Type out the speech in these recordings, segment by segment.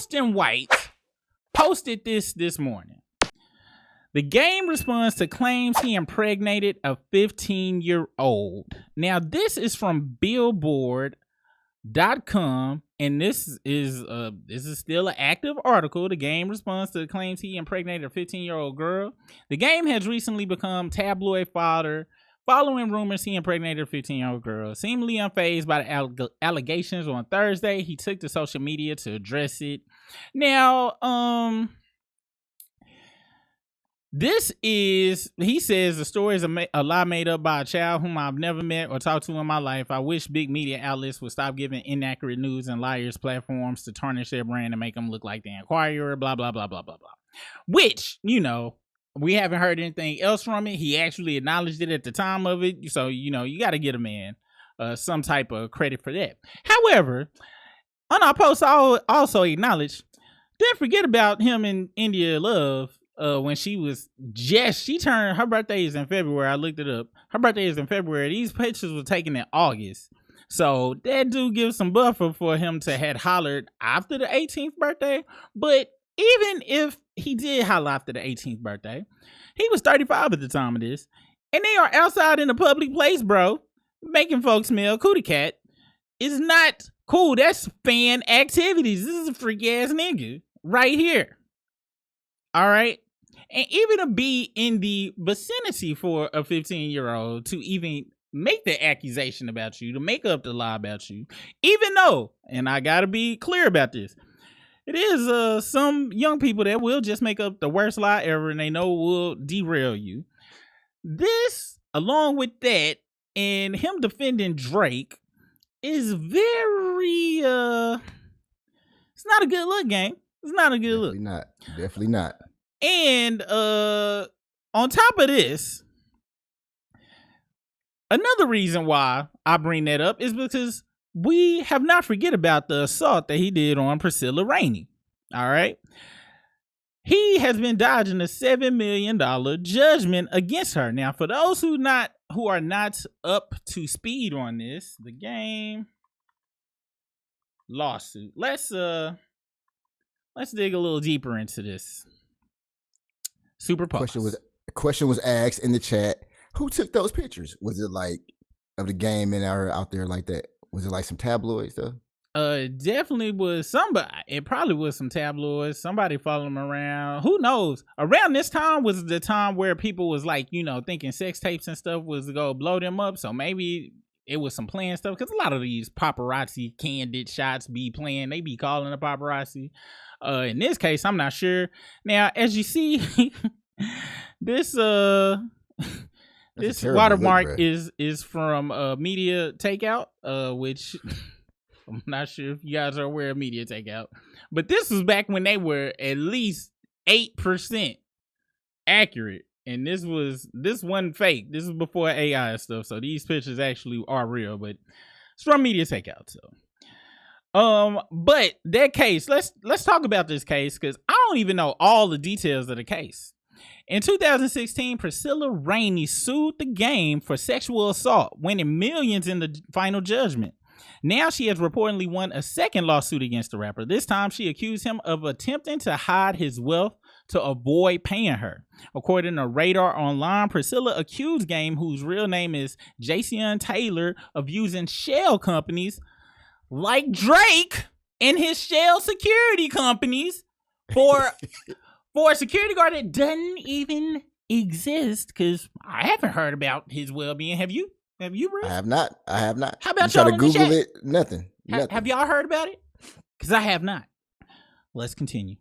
Austin White posted this morning. The game responds to claims he impregnated a 15-year-old. Now, this is from Billboard.com, and this is still an active article. The game responds to claims he impregnated a 15-year-old girl. The game has recently become tabloid fodder following rumors he impregnated a 15-year-old girl. Seemingly unfazed by the allegations on Thursday, he took to social media to address it. Now, this is, he says, the story is a lie made up by a child whom I've never met or talked to in my life. I wish big media outlets would stop giving inaccurate news and liars platforms to tarnish their brand and make them look like the Inquirer, blah, blah, blah, blah, blah, blah. Which, you know, we haven't heard anything else from it. He actually acknowledged it at the time of it. So, you know, you got to get a man some type of credit for that. However, on our post, I also acknowledge, didn't forget about him and India Love. When she turned, her birthday is in February. I looked it up. Her birthday is in February. These pictures were taken in August. So that do give some buffer for him to had hollered after the 18th birthday. But even if he did holler after the 18th birthday, he was 35 at the time of this. And they are outside in a public place, bro, making folks smell cootie cat. Is not cool. That's fan activities. This is a freak ass nigga right here. All right. And even to be in the vicinity for a 15-year-old to even make the accusation about you, to make up the lie about you, even though, and I got to be clear about this, it is some young people that will just make up the worst lie ever and they know will derail you. This, along with that, and him defending Drake is very, it's not a good look, gang. It's not a good look. Definitely not. And on top of this, another reason why I bring that up is because we have not forget about the assault that he did on Priscilla Rainey. All right. He has been dodging a $7 million judgment against her. Now, for those who are not up to speed on this, the game lawsuit. Let's dig a little deeper into this. Super pause. Question was asked in the chat. Who took those pictures? Was it like of the game and out there like that? Was it like some tabloid stuff? It definitely was somebody. It probably was some tabloids. Somebody following him around. Who knows? Around this time was the time where people was like, you know, thinking sex tapes and stuff was to go blow them up. So maybe it was some playing stuff, because a lot of these paparazzi candid shots be playing. They be calling the paparazzi. In this case, I'm not sure. Now, as you see, this watermark is from Media Takeout, which I'm not sure if you guys are aware of Media Takeout, but this was back when they were at least 8% accurate, and this wasn't fake. This is before AI and stuff, so these pictures actually are real, but it's from Media Takeout. So but that case, let's talk about this case, because I don't even know all the details of the case. In 2016, Priscilla Rainey sued the game for sexual assault, winning millions in the final judgment. Now she has reportedly won a second lawsuit against the rapper. This time she accused him of attempting to hide his wealth to avoid paying her. According to Radar Online, Priscilla accused Game, whose real name is Jason Taylor, of using shell companies like Drake and his shell security companies for a security guard that doesn't even exist, because I haven't heard about his well-being. Have you, Bruce? I have not. How about y'all try to Google it? Nothing. Have y'all heard about it? Because I have not. Let's continue.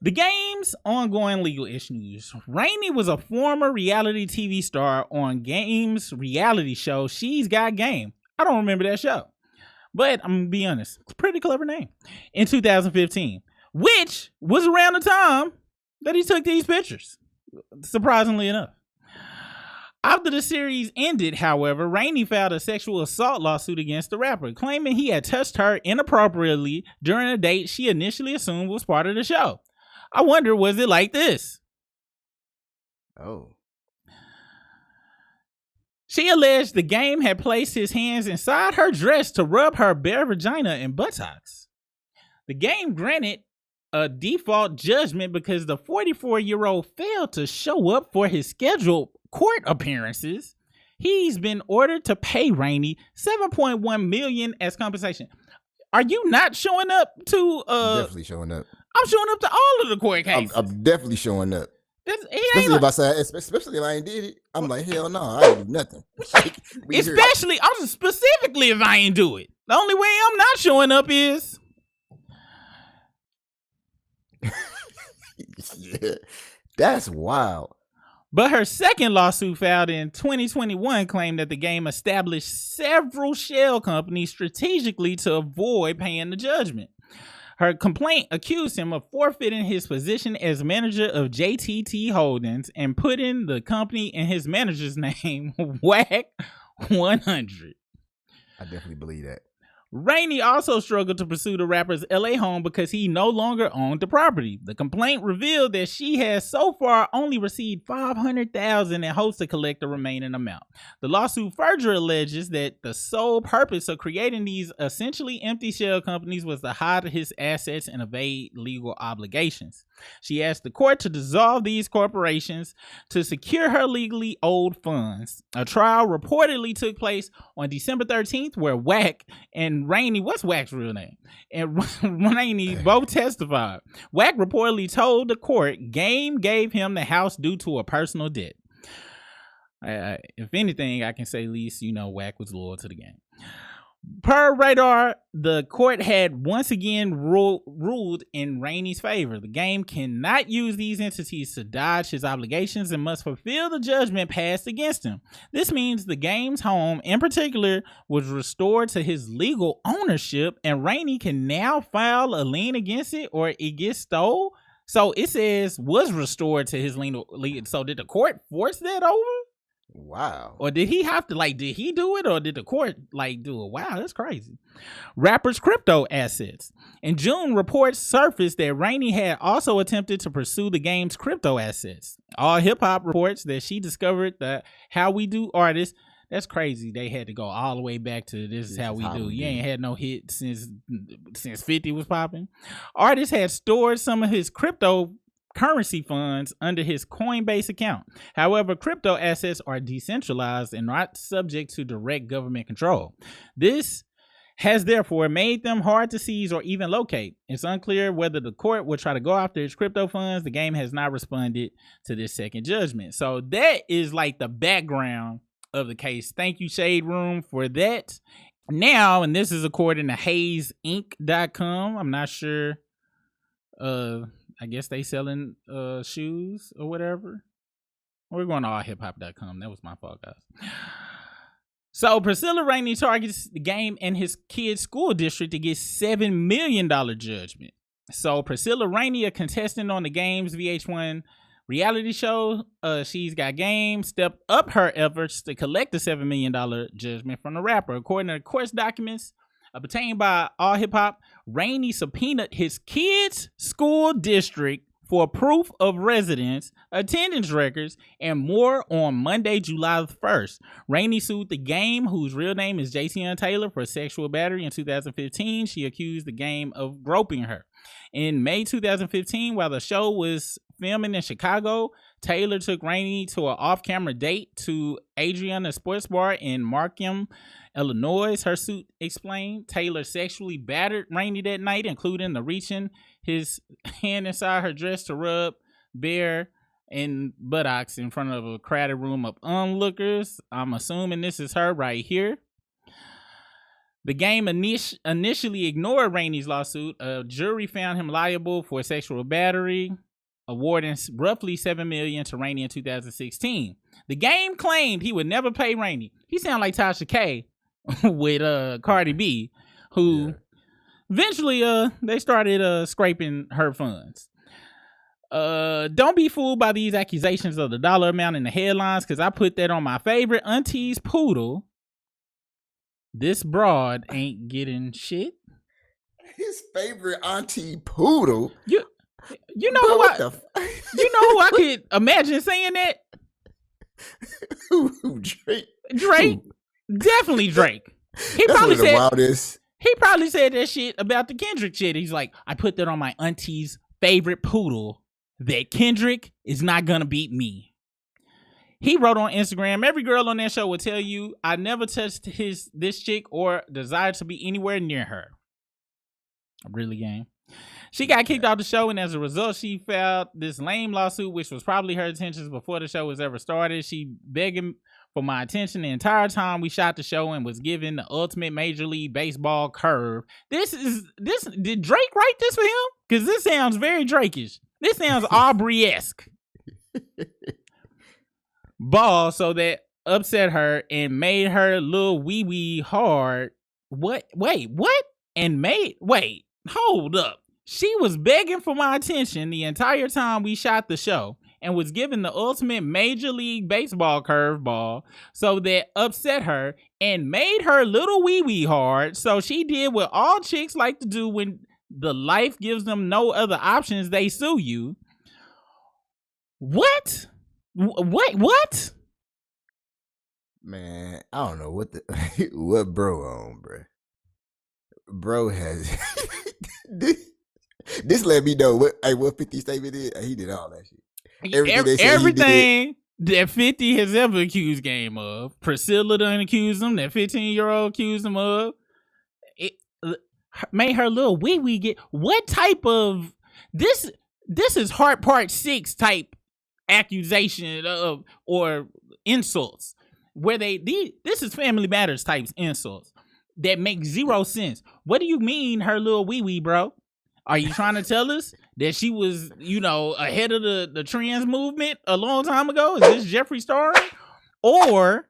The game's ongoing legal issues. Rainey was a former reality TV star on Game's reality show, She's Got Game. I don't remember that show, but I'm going to be honest, it's a pretty clever name. In 2015, which was around the time that he took these pictures, surprisingly enough. After the series ended, however, Rainey filed a sexual assault lawsuit against the rapper, claiming he had touched her inappropriately during a date she initially assumed was part of the show. I wonder, was it like this? Oh. She alleged the game had placed his hands inside her dress to rub her bare vagina and buttocks. The game granted a default judgment because the 44-year-old failed to show up for his scheduled court appearances. He's been ordered to pay Rainey $7.1 million as compensation. Are you not showing up to? Definitely showing up. I'm showing up to all of the court cases. I'm definitely showing up. Especially if I ain't did it. I'm like, hell no, I ain't do nothing. Especially, I'm specifically if I ain't do it. The only way I'm not showing up is. Yeah, that's wild. But her second lawsuit filed in 2021 claimed that the game established several shell companies strategically to avoid paying the judgment. Her complaint accused him of forfeiting his position as manager of JTT Holdings and putting the company in his manager's name, WAC 100. I definitely believe that. Rainey also struggled to pursue the rapper's LA home because he no longer owned the property. The complaint revealed that she has so far only received $500,000 and hopes to collect the remaining amount. The lawsuit further alleges that the sole purpose of creating these essentially empty shell companies was to hide his assets and evade legal obligations. She asked the court to dissolve these corporations to secure her legally owed funds. A trial reportedly took place on December 13th where WAC and Rainey, what's WAC's real name? And Rainey both testified. WAC reportedly told the court Game gave him the house due to a personal debt. If anything, I can say at least, WAC was loyal to the game. Per Radar, the court had once again ruled in Rainey's favor. The game cannot use these entities to dodge his obligations and must fulfill the judgment passed against him. This means the game's home, in particular, was restored to his legal ownership, and Rainey can now file a lien against it or it gets stole. So it says was restored to his lien. So did the court force that over? Wow. Or did he have to, did he do it or did the court, do it? Wow, that's crazy. Rapper's crypto assets. In June, reports surfaced that Rainey had also attempted to pursue the game's crypto assets. All Hip Hop reports that she discovered the How We Do artist. That's crazy. They had to go all the way back to This Is How We Do. You ain't had no hit since 50 was popping. Artist had stored some of his cryptocurrency funds under his Coinbase account. However, crypto assets are decentralized and not subject to direct government control. This has therefore made them hard to seize or even locate. It's unclear whether the court will try to go after his crypto funds. The game has not responded to this second judgment. So that is the background of the case. Thank you, Shade Room, for that. Now, and this is according to HazeInc.com. I'm not sure. I guess they selling shoes or whatever. We're going to allhiphop.com. That was my fault, guys. So Priscilla Rainey targets the game and his kid's school district to get $7 million judgment. So Priscilla Rainey, a contestant on the game's VH1 reality show, She's Got Game, stepped up her efforts to collect the $7 million judgment from the rapper. According to the court documents obtained by All Hip Hop, Rainey subpoenaed his kid's school district for proof of residence, attendance records, and more on Monday, July 1st. Rainey sued the game, whose real name is Jason Taylor, for sexual battery in 2015. She accused the game of groping her. In May 2015, while the show was filming in Chicago, Taylor took Rainey to an off-camera date to Adriana Sports Bar in Markham, Illinois. Her suit explained Taylor sexually battered Rainey that night, including the reaching his hand inside her dress to rub bare and buttocks in front of a crowded room of onlookers. I'm assuming this is her right here. The game initially ignored Rainey's lawsuit. A jury found him liable for sexual battery, awarding roughly $7 million to Rainey in 2016. The game claimed he would never pay Rainey. He sounded like Tasha K with Cardi B, who eventually they started scraping her funds. Don't be fooled by these accusations of the dollar amount in the headlines, because I put that on my favorite auntie's poodle. This broad ain't getting shit. His favorite auntie poodle. You know who I could imagine saying that? Who, Drake? Drake. Definitely Drake. He That's probably one of the said wildest. He probably said that shit about the Kendrick shit. He's like, I put that on my auntie's favorite poodle, that Kendrick is not gonna beat me. He wrote on Instagram, every girl on that show will tell you, I never touched this chick or desired to be anywhere near her. Really, gang? She got kicked off the show, and as a result, she filed this lame lawsuit, which was probably her intentions before the show was ever started. She begging for my attention the entire time we shot the show and was given the ultimate Major League Baseball curve. Did Drake write this for him? Because this sounds very Drake-ish. This sounds Aubrey-esque. Ball, so that upset her and made her little wee hard. What? Wait, what? Wait, hold up. She was begging for my attention the entire time we shot the show and was given the ultimate Major League Baseball curveball, so that upset her and made her little wee hard. So she did what all chicks like to do when the life gives them no other options, they sue you. What? What? Man, I don't know what bro on, bro. Bro has this let me know what 50 statement is. He did all that shit. Everything that 50 has ever accused Game of. Priscilla done accused him. That 15-year-old accused him of. It made her little wee get. What type of this is Heart Part 6 type accusation of or insults where this is Family Matters types insults that make zero sense. What do you mean her little wee, bro? Are you trying to tell us that she was, ahead of the trans movement a long time ago? Is this Jeffree Star or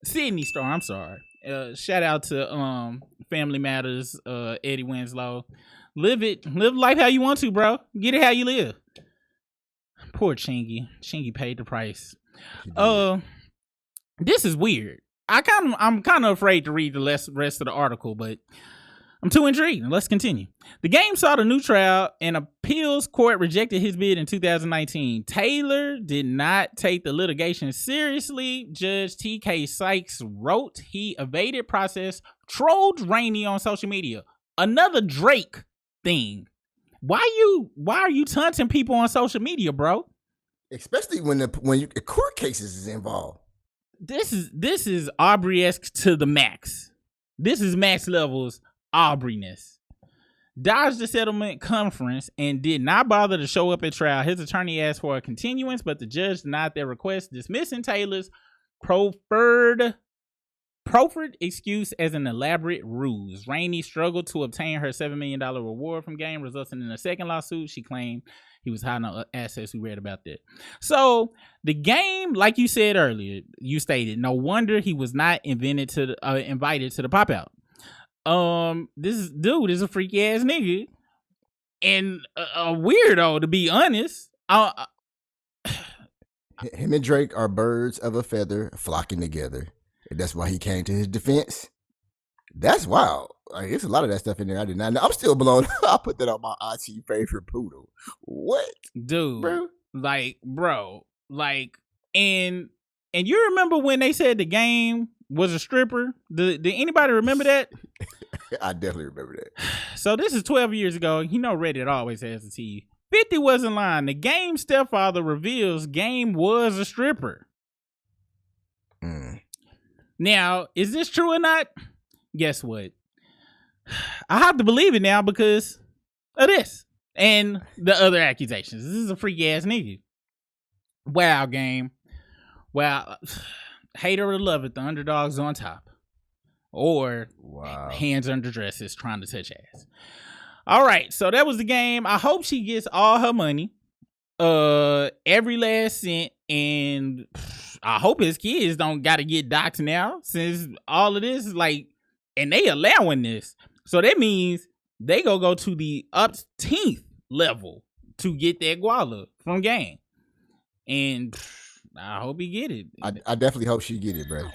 Sydney Star? I'm sorry. Shout out to Family Matters, Eddie Winslow. Live life how you want to, bro. Get it how you live. Poor Chingy. Chingy paid the price. This is weird. I'm kind of afraid to read the rest of the article, but I'm too intrigued. Let's continue. The game sought a new trial, and appeals court rejected his bid in 2019. Taylor did not take the litigation seriously. Judge T.K. Sykes wrote he evaded process, trolled Rainey on social media. Another Drake thing. Why are you taunting people on social media, bro? Especially when court cases is involved. This is Aubrey-esque to the max. This is max levels Aubrey-ness. Dodged the settlement conference and did not bother to show up at trial. His attorney asked for a continuance, but the judge denied their request, dismissing Taylor's proffered excuse as an elaborate ruse. Rainey struggled to obtain her $7 million reward from Game, resulting in a second lawsuit. She claimed he was hiding assets. We read about that. So the Game, like you said earlier, you stated, no wonder he was not invited to the pop out. This dude is a freaky ass nigga and a weirdo, to be honest. Him and Drake are birds of a feather flocking together. And that's why he came to his defense. That's wild. Like, there's a lot of that stuff in there I did not know. I'm still blown. I put that on my auntie favorite poodle. What? Dude. Bro? And you remember when they said the Game was a stripper? Did anybody remember that? I definitely remember that. So this is 12 years ago. Reddit always has the tea. 50 wasn't lying. The Game stepfather reveals Game was a stripper. Now, is this true or not? Guess what? I have to believe it now because of this and the other accusations. This is a freaky ass nigga. Wow, Game. Wow. Hate it or love it, the underdog's on top. Or hands under dresses trying to touch ass. All right, so that was the Game. I hope she gets all her money. Every last cent, and I hope his kids don't gotta get doxxed now, since all of this is and they allowing this. So that means they go to the upteenth level to get that guala from Game. And I hope he get it. I definitely hope she get it, bro.